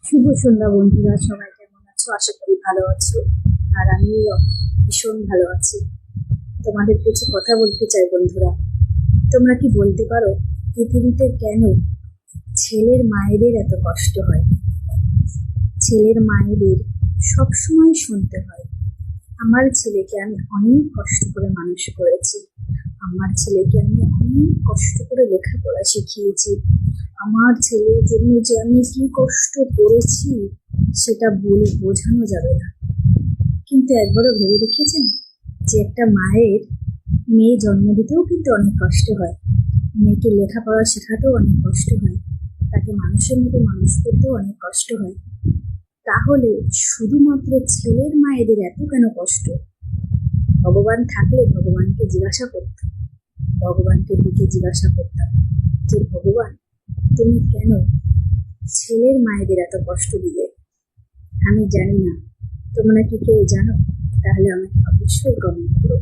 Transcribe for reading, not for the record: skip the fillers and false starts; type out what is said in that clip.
শুভ সন্ধ্যা বন্ধুরা, সবাই কেমন আছো? আশা করি ভালো আছো। আর আমিও ভীষণ ভালো আছি। তোমাদের কিছু কথা বলতে চাই বন্ধুরা। তোমরা কি বলতে পারো পৃথিবীতে কেন ছেলের মায়েদের এত কষ্ট হয়? ছেলের মায়েদের সবসময় শুনতে হয়, আমার ছেলেকে আমি অনেক কষ্ট করে মানুষ করেছি, আমার ছেলেকে আমি অনেক কষ্ট করে লেখাপড়া শিখিয়েছি, আমার ছেলের জন্য যে আমি কি কষ্ট করেছি সেটা বলে বোঝানো যাবে না। কিন্তু একবারও ভেবে দেখেছেন যে একটা মায়ের মেয়ে জন্ম দিতেও কিন্তু অনেক কষ্ট হয়, মেয়েকে লেখাপড়া শেখাতেও অনেক কষ্ট হয়, তাকে মানুষের মতো মানুষ করতেও অনেক কষ্ট হয়। তাহলে শুধুমাত্র ছেলের মায়েদের এত কেন কষ্ট? ভগবান থাকলে ভগবানকে জিজ্ঞাসা করতাম, ভগবানকে ডেকে জিজ্ঞাসা করতাম যে ভগবান, তুমি কেন ছেলের মায়েদের এত কষ্ট দিলে? আমি জানি না, তোমরা কি কেউ জানো? তাহলে আমাকে অবশ্যই কমেন্ট করো।